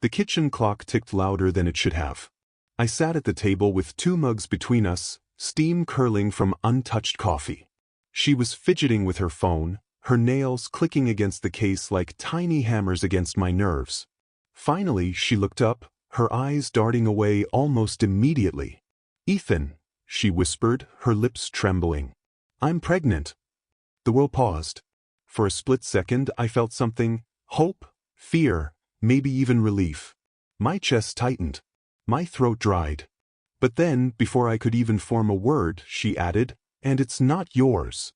The kitchen clock ticked louder than it should have. I sat at the table with 2 mugs between us, steam curling from untouched coffee. She was fidgeting with her phone, her nails clicking against the case like tiny hammers against my nerves. Finally, she looked up, her eyes darting away almost immediately. "Ethan," she whispered, her lips trembling. "I'm pregnant." The world paused. For a split second, I felt something: hope, fear, maybe even relief. My chest tightened. My throat dried. But then, before I could even form a word, she added, "And it's not yours."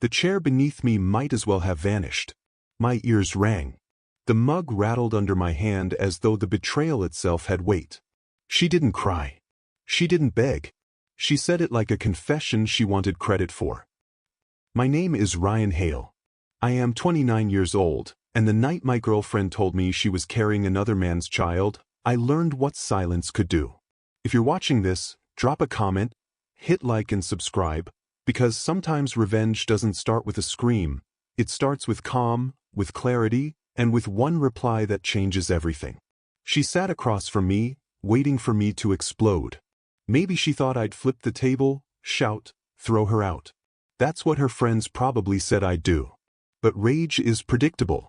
The chair beneath me might as well have vanished. My ears rang. The mug rattled under my hand as though the betrayal itself had weight. She didn't cry. She didn't beg. She said it like a confession she wanted credit for. "My name is Ryan Hale. I am 29 years old, and the night my girlfriend told me she was carrying another man's child, I learned what silence could do." If you're watching this, drop a comment, hit like and subscribe, because sometimes revenge doesn't start with a scream. It starts with calm, with clarity, and with one reply that changes everything. She sat across from me, waiting for me to explode. Maybe she thought I'd flip the table, shout, throw her out. That's what her friends probably said I'd do. But rage is predictable.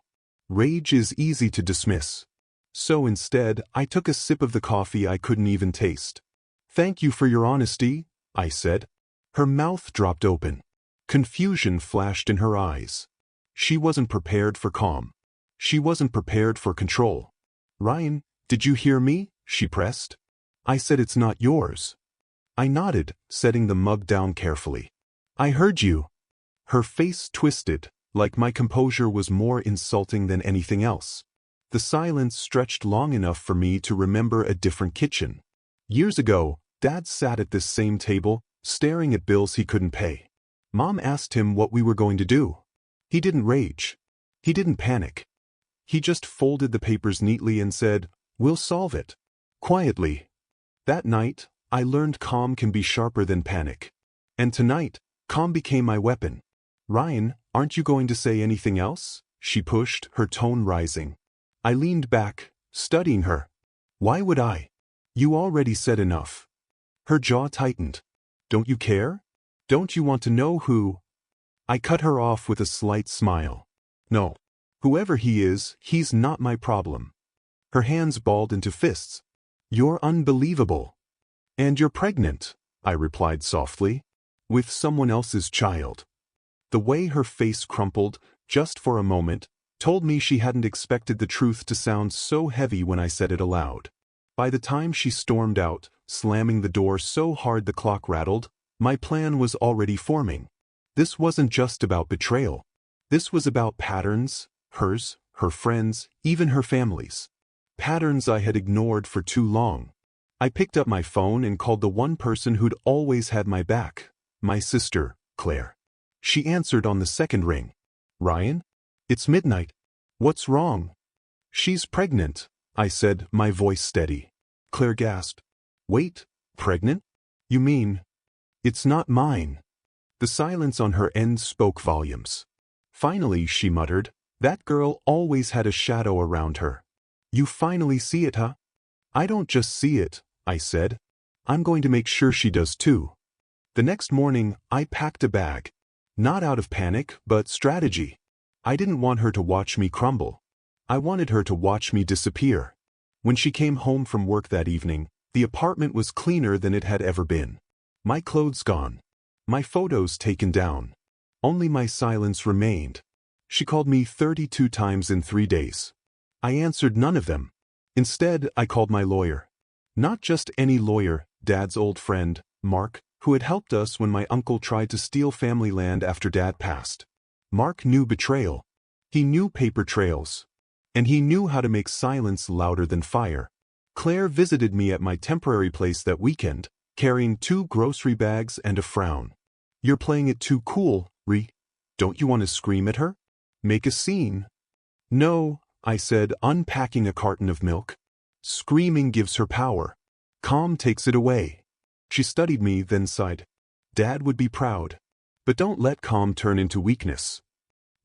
Rage is easy to dismiss. So instead, I took a sip of the coffee I couldn't even taste. "Thank you for your honesty," I said. Her mouth dropped open. Confusion flashed in her eyes. She wasn't prepared for calm. She wasn't prepared for control. "Ryan, did you hear me?" she pressed. I said, "It's not yours." I nodded, setting the mug down carefully. "I heard you." Her face twisted, like my composure was more insulting than anything else. The silence stretched long enough for me to remember a different kitchen. Years ago, Dad sat at this same table, staring at bills he couldn't pay. Mom asked him what we were going to do. He didn't rage. He didn't panic. He just folded the papers neatly and said, "We'll solve it." Quietly. That night, I learned calm can be sharper than panic. And tonight, calm became my weapon. "Ryan, aren't you going to say anything else?" she pushed, her tone rising. I leaned back, studying her. "Why would I? You already said enough." Her jaw tightened. "Don't you care? Don't you want to know who?" I cut her off with a slight smile. "No. Whoever he is, he's not my problem." Her hands balled into fists. "You're unbelievable." "And you're pregnant," I replied softly. "With someone else's child." The way her face crumpled, just for a moment, told me she hadn't expected the truth to sound so heavy when I said it aloud. By the time she stormed out, slamming the door so hard the clock rattled, my plan was already forming. This wasn't just about betrayal. This was about patterns, hers, her friends, even her family's. Patterns I had ignored for too long. I picked up my phone and called the one person who'd always had my back, my sister, Claire. She answered on the second ring. "Ryan? It's midnight. What's wrong?" "She's pregnant," I said, my voice steady. Claire gasped. "Wait, pregnant? You mean?" "It's not mine." The silence on her end spoke volumes. Finally, she muttered, "That girl always had a shadow around her." "You finally see it, huh?" "I don't just see it," I said. "I'm going to make sure she does too." The next morning, I packed a bag. Not out of panic, but strategy. I didn't want her to watch me crumble. I wanted her to watch me disappear. When she came home from work that evening, the apartment was cleaner than it had ever been. My clothes gone. My photos taken down. Only my silence remained. She called me 32 times in 3 days. I answered none of them. Instead, I called my lawyer. Not just any lawyer, Dad's old friend, Mark, who had helped us when my uncle tried to steal family land after Dad passed. Mark knew betrayal. He knew paper trails. And he knew how to make silence louder than fire. Claire visited me at my temporary place that weekend, carrying 2 grocery bags and a frown. "You're playing it too cool, Ree. Don't you want to scream at her? Make a scene?" "No," I said, unpacking a carton of milk. "Screaming gives her power. Calm takes it away." She studied me, then sighed. "Dad would be proud. But don't let calm turn into weakness."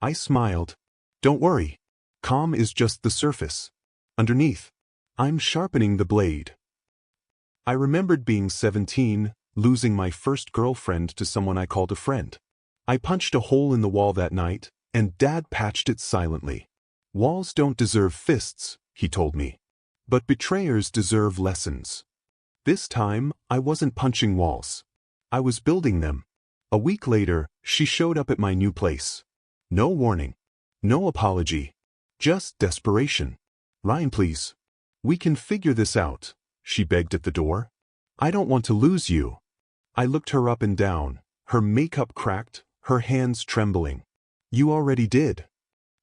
I smiled. "Don't worry. Calm is just the surface. Underneath, I'm sharpening the blade. I remembered being 17, losing my first girlfriend to someone I called a friend. I punched a hole in the wall that night, and Dad patched it silently. Walls don't deserve fists, he told me. But betrayers deserve lessons. This time, I wasn't punching walls. I was building them. A week later, she showed up at my new place. No warning. No apology. Just desperation. Ryan, please. We can figure this out, she begged at the door. I don't want to lose you. I looked her up and down, her makeup cracked, her hands trembling. You already did.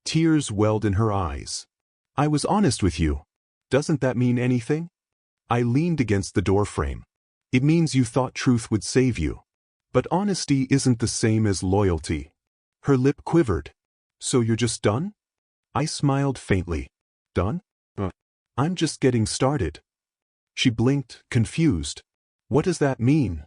Tears welled in her eyes. I was honest with you. Doesn't that mean anything? I leaned against the doorframe. It means you thought truth would save you. But honesty isn't the same as loyalty. Her lip quivered. So you're just done? I smiled faintly. Done? I'm just getting started. She blinked, confused. What does that mean?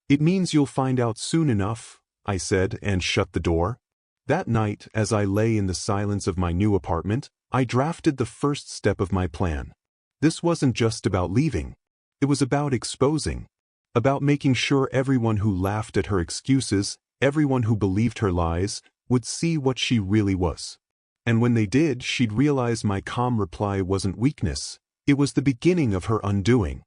It means you'll find out soon enough, I said and shut the door. That night, as I lay in the silence of my new apartment, I drafted the first step of my plan. This wasn't just about leaving. It was about exposing. About making sure everyone who laughed at her excuses, everyone who believed her lies, would see what she really was. And when they did, she'd realize my calm reply wasn't weakness. It was the beginning of her undoing.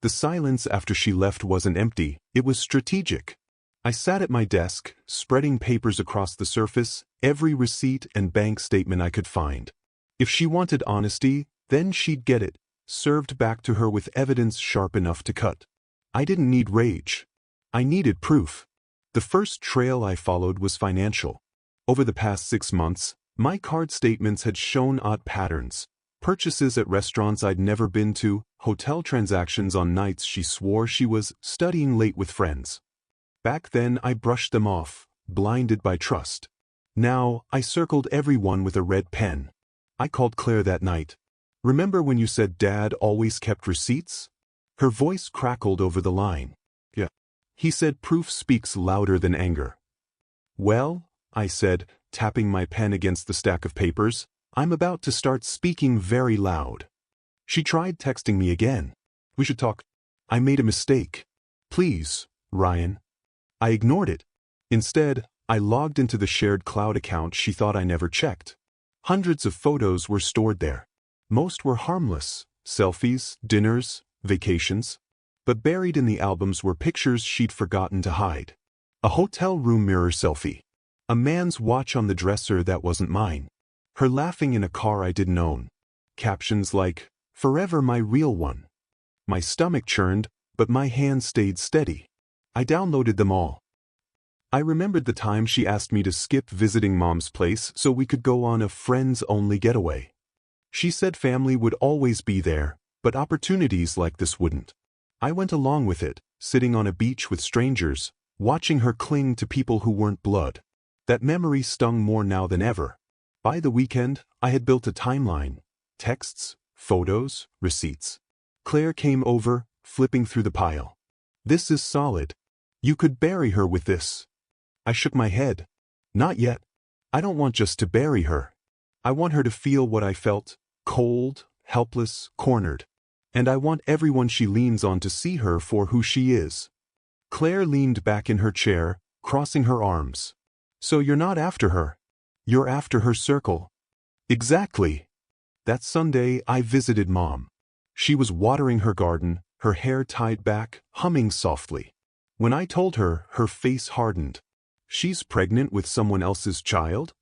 The silence after she left wasn't empty, it was strategic. I sat at my desk, spreading papers across the surface, every receipt and bank statement I could find. If she wanted honesty, then she'd get it, served back to her with evidence sharp enough to cut. I didn't need rage. I needed proof. The first trail I followed was financial. Over the past 6 months, my card statements had shown odd patterns. Purchases at restaurants I'd never been to, hotel transactions on nights she swore she was studying late with friends. Back then I brushed them off, blinded by trust. Now I circled everyone with a red pen. I called Claire that night. Remember when you said Dad always kept receipts? Her voice crackled over the line. Yeah. He said proof speaks louder than anger. Well, I said, tapping my pen against the stack of papers, I'm about to start speaking very loud. She tried texting me again. We should talk. I made a mistake. Please, Ryan. I ignored it. Instead, I logged into the shared cloud account she thought I never checked. Hundreds of photos were stored there. Most were harmless, selfies, dinners, vacations. But buried in the albums were pictures she'd forgotten to hide. A hotel room mirror selfie. A man's watch on the dresser that wasn't mine. Her laughing in a car I didn't own. Captions like, "Forever my real one." My stomach churned, but my hand stayed steady. I downloaded them all. I remembered the time she asked me to skip visiting Mom's place so we could go on a friends-only getaway. She said family would always be there, but opportunities like this wouldn't. I went along with it, sitting on a beach with strangers, watching her cling to people who weren't blood. That memory stung more now than ever. By the weekend, I had built a timeline. Texts, photos, receipts. Claire came over, flipping through the pile. This is solid. You could bury her with this. I shook my head. Not yet. I don't want just to bury her. I want her to feel what I felt, cold, helpless, cornered. And I want everyone she leans on to see her for who she is. Claire leaned back in her chair, crossing her arms. So you're not after her. You're after her circle. Exactly. That Sunday I visited Mom. She was watering her garden, her hair tied back, humming softly. When I told her, her face hardened. She's pregnant with someone else's child?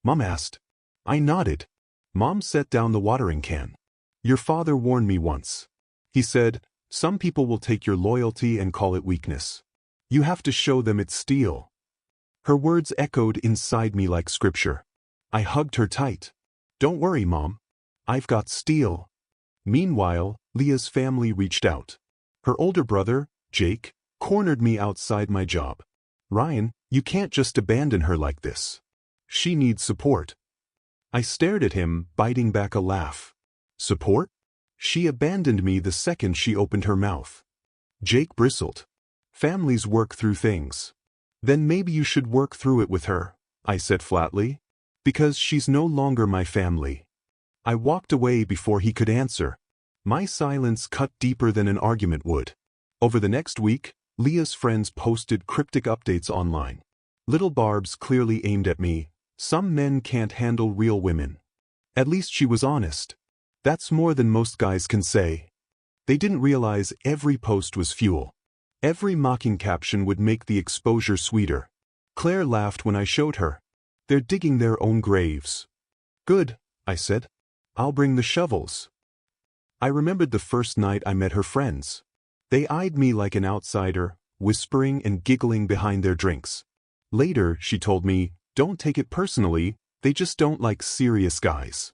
Mom asked. I nodded. Mom set down the watering can. Your father warned me once. He said, some people will take your loyalty and call it weakness. You have to show them it's steel. Her words echoed inside me like scripture. I hugged her tight. Don't worry, Mom. I've got steel. Meanwhile, Leah's family reached out. Her older brother, Jake, cornered me outside my job. Ryan, you can't just abandon her like this. She needs support. I stared at him, biting back a laugh. Support? She abandoned me the second she opened her mouth. Jake bristled. Families work through things. Then maybe you should work through it with her, I said flatly. Because she's no longer my family. I walked away before he could answer. My silence cut deeper than an argument would. Over the next week, Leah's friends posted cryptic updates online. Little barbs clearly aimed at me. Some men can't handle real women. At least she was honest. That's more than most guys can say. They didn't realize every post was fuel. Every mocking caption would make the exposure sweeter. Claire laughed when I showed her. They're digging their own graves. Good, I said. I'll bring the shovels. I remembered the first night I met her friends. They eyed me like an outsider, whispering and giggling behind their drinks. Later, she told me, don't take it personally, they just don't like serious guys.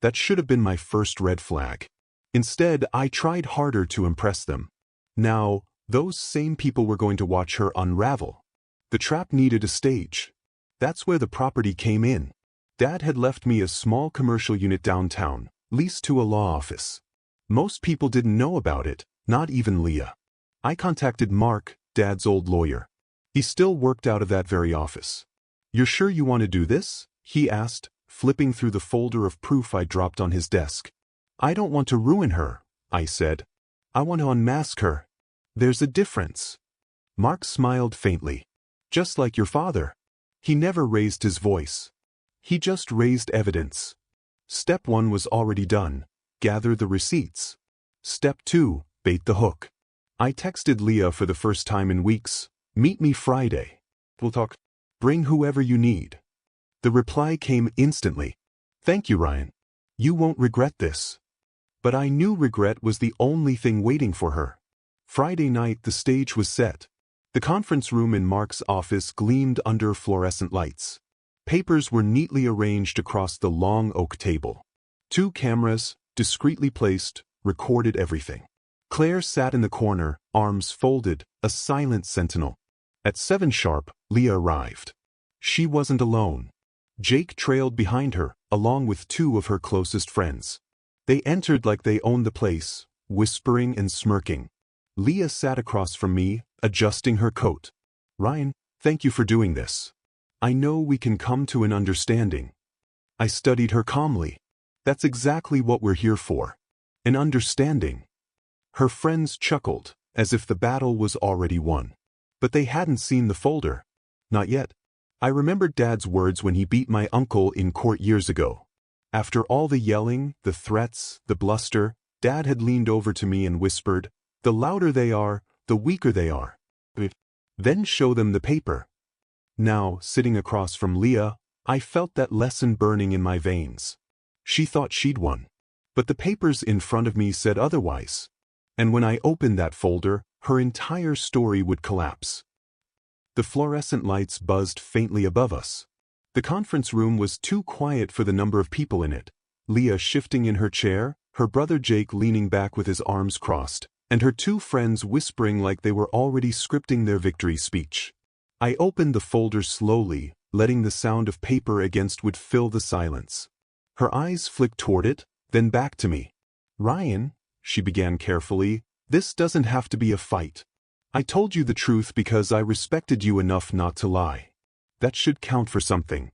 That should have been my first red flag. Instead, I tried harder to impress them. Now, those same people were going to watch her unravel. The trap needed a stage. That's where the property came in. Dad had left me a small commercial unit downtown, leased to a law office. Most people didn't know about it, not even Leah. I contacted Mark, Dad's old lawyer. He still worked out of that very office. "You're sure you want to do this?" he asked, flipping through the folder of proof I dropped on his desk. "I don't want to ruin her," I said. "I want to unmask her." "There's a difference." Mark smiled faintly. "Just like your father. He never raised his voice. He just raised evidence. Step 1 was already done. Gather the receipts. Step 2, bait the hook. I texted Leah for the first time in weeks. "Meet me Friday. We'll talk. Bring whoever you need." The reply came instantly. "Thank you, Ryan. You won't regret this." But I knew regret was the only thing waiting for her. Friday night the stage was set. The conference room in Mark's office gleamed under fluorescent lights. Papers were neatly arranged across the long oak table. 2 cameras, discreetly placed, recorded everything. Claire sat in the corner, arms folded, a silent sentinel. At 7 sharp, Leah arrived. She wasn't alone. Jake trailed behind her, along with 2 of her closest friends. They entered like they owned the place, whispering and smirking. Leah sat across from me, adjusting her coat. "Ryan, thank you for doing this. I know we can come to an understanding." I studied her calmly. "That's exactly what we're here for. An understanding." Her friends chuckled, as if the battle was already won. But they hadn't seen the folder. Not yet. I remembered Dad's words when he beat my uncle in court years ago. After all the yelling, the threats, the bluster, Dad had leaned over to me and whispered, "The louder they are, the weaker they are. Then show them the paper." Now, sitting across from Leah, I felt that lesson burning in my veins. She thought she'd won. But the papers in front of me said otherwise. And when I opened that folder, her entire story would collapse. The fluorescent lights buzzed faintly above us. The conference room was too quiet for the number of people in it. Leah shifting in her chair, her brother Jake leaning back with his arms crossed, and her 2 friends whispering like they were already scripting their victory speech. I opened the folder slowly, letting the sound of paper against wood fill the silence. Her eyes flicked toward it, then back to me. "Ryan," she began carefully, "this doesn't have to be a fight. I told you the truth because I respected you enough not to lie. That should count for something."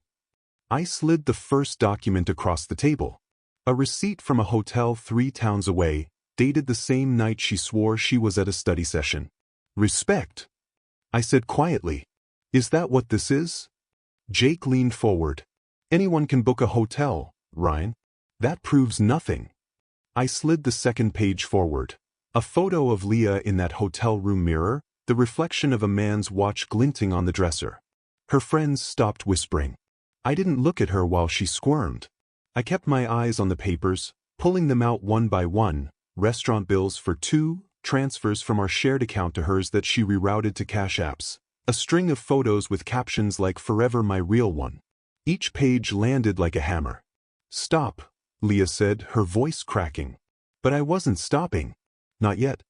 I slid the first document across the table. A receipt from a hotel 3 towns away, dated the same night she swore she was at a study session. "Respect," I said quietly. "Is that what this is?" Jake leaned forward. "Anyone can book a hotel, Ryan. That proves nothing." I slid the second page forward. A photo of Leah in that hotel room mirror, the reflection of a man's watch glinting on the dresser. Her friends stopped whispering. I didn't look at her while she squirmed. I kept my eyes on the papers, pulling them out one by one, restaurant bills for 2, transfers from our shared account to hers that she rerouted to Cash Apps, a string of photos with captions like "Forever my real one." Each page landed like a hammer. "Stop," Leah said, her voice cracking. But I wasn't stopping. Not yet.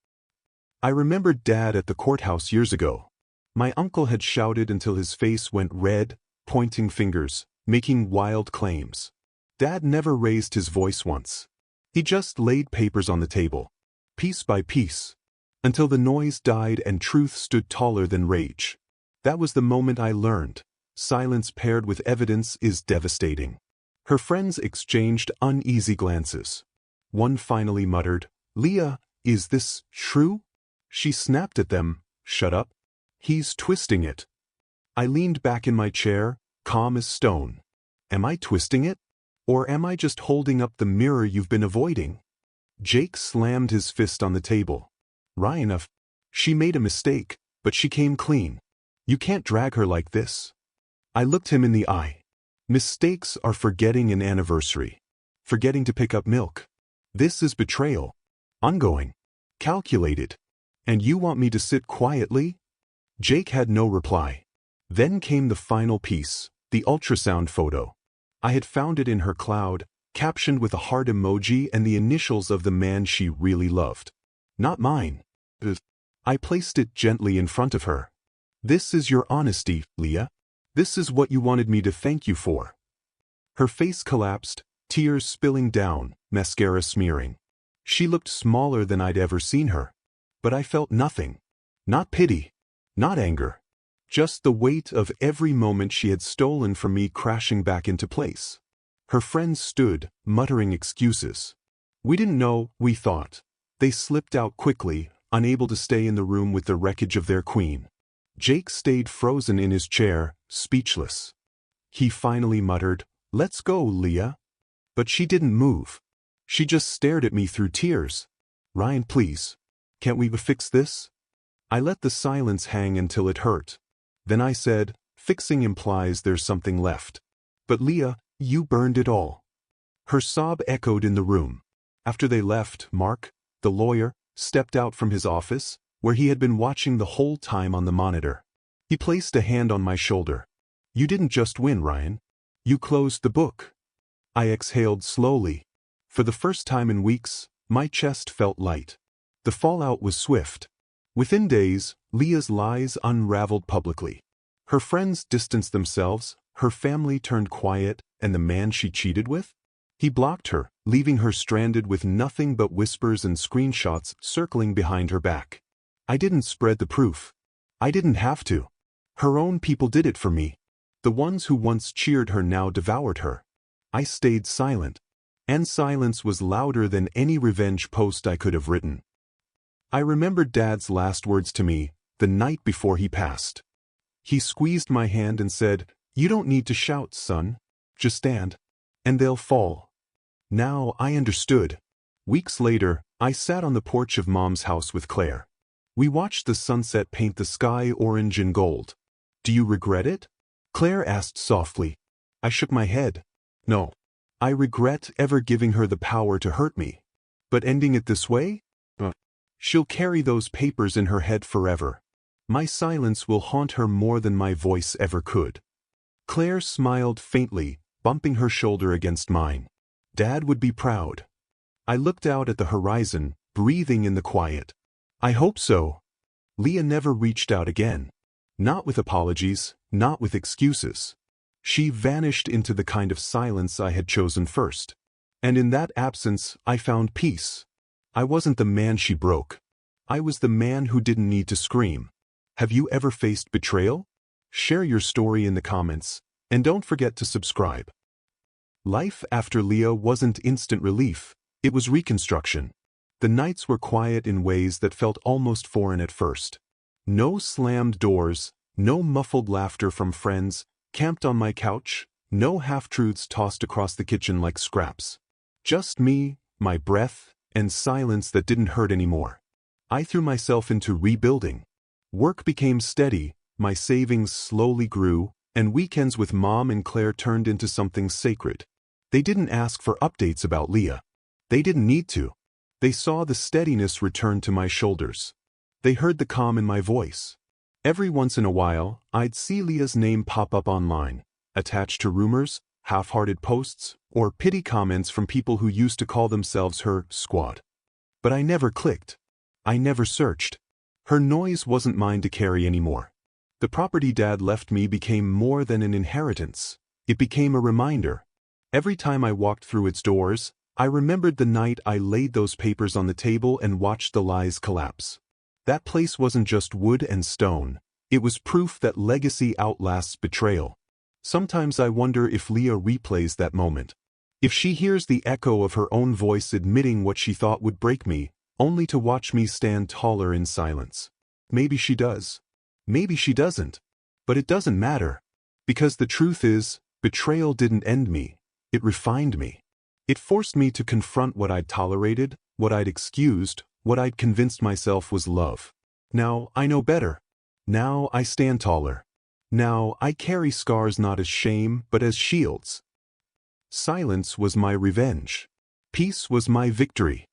I remembered Dad at the courthouse years ago. My uncle had shouted until his face went red, pointing fingers, making wild claims. Dad never raised his voice once. He just laid papers on the table, piece by piece, until the noise died and truth stood taller than rage. That was the moment I learned. Silence paired with evidence is devastating. Her friends exchanged uneasy glances. One finally muttered, "Leah, is this true?" She snapped at them, "Shut up. He's twisting it." I leaned back in my chair, calm as stone. Am I twisting it? Or am I just holding up the mirror you've been avoiding? Jake slammed his fist on the table. Ryan, she made a mistake, but she came clean. You can't drag her like this. I looked him in the eye. Mistakes are forgetting an anniversary. Forgetting to pick up milk. This is betrayal. Ongoing. Calculated. And you want me to sit quietly? Jake had no reply. Then came the final piece, the ultrasound photo. I had found it in her cloud, captioned with a heart emoji and the initials of the man she really loved. Not mine. I placed it gently in front of her. This is your honesty, Leah. This is what you wanted me to thank you for. Her face collapsed, tears spilling down, mascara smearing. She looked smaller than I'd ever seen her. But I felt nothing. Not pity. Not anger. Just the weight of every moment she had stolen from me crashing back into place. Her friends stood, muttering excuses. We didn't know, we thought. They slipped out quickly, unable to stay in the room with the wreckage of their queen. Jake stayed frozen in his chair, speechless. He finally muttered, "Let's go, Leah." But she didn't move. She just stared at me through tears. Ryan, please. Can't we fix this? I let the silence hang until it hurt. Then I said, fixing implies there's something left. But Leah, you burned it all. Her sob echoed in the room. After they left, Mark, the lawyer, stepped out from his office, where he had been watching the whole time on the monitor. He placed a hand on my shoulder. You didn't just win, Ryan. You closed the book. I exhaled slowly. For the first time in weeks, my chest felt light. The fallout was swift. Within days, Leah's lies unraveled publicly. Her friends distanced themselves, her family turned quiet, and the man she cheated with? He blocked her, leaving her stranded with nothing but whispers and screenshots circling behind her back. I didn't spread the proof. I didn't have to. Her own people did it for me. The ones who once cheered her now devoured her. I stayed silent. And silence was louder than any revenge post I could have written. I remembered Dad's last words to me, the night before he passed. He squeezed my hand and said, "You don't need to shout, son. Just stand. And they'll fall." Now I understood. Weeks later, I sat on the porch of Mom's house with Claire. We watched the sunset paint the sky orange and gold. "Do you regret it?" Claire asked softly. I shook my head. No. I regret ever giving her the power to hurt me. But ending it this way? She'll carry those papers in her head forever. My silence will haunt her more than my voice ever could. Claire smiled faintly, bumping her shoulder against mine. Dad would be proud. I looked out at the horizon, breathing in the quiet. I hope so. Leah never reached out again. Not with apologies, not with excuses. She vanished into the kind of silence I had chosen first. And in that absence, I found peace. I wasn't the man she broke. I was the man who didn't need to scream. Have you ever faced betrayal? Share your story in the comments, and don't forget to subscribe. Life after Leah wasn't instant relief, it was reconstruction. The nights were quiet in ways that felt almost foreign at first. No slammed doors, no muffled laughter from friends, camped on my couch, no half-truths tossed across the kitchen like scraps. Just me, my breath, and silence that didn't hurt anymore. I threw myself into rebuilding. Work became steady, my savings slowly grew, and weekends with Mom and Claire turned into something sacred. They didn't ask for updates about Leah. They didn't need to. They saw the steadiness return to my shoulders. They heard the calm in my voice. Every once in a while, I'd see Leah's name pop up online, attached to rumors, half-hearted posts, or pity comments from people who used to call themselves her squad. But I never clicked. I never searched. Her noise wasn't mine to carry anymore. The property Dad left me became more than an inheritance. It became a reminder. Every time I walked through its doors, I remembered the night I laid those papers on the table and watched the lies collapse. That place wasn't just wood and stone. It was proof that legacy outlasts betrayal. Sometimes I wonder if Leah replays that moment. If she hears the echo of her own voice admitting what she thought would break me, only to watch me stand taller in silence. Maybe she does. Maybe she doesn't. But it doesn't matter. Because the truth is, betrayal didn't end me. It refined me. It forced me to confront what I'd tolerated, what I'd excused, what I'd convinced myself was love. Now I know better. Now I stand taller. Now I carry scars not as shame but as shields. Silence was my revenge. Peace was my victory.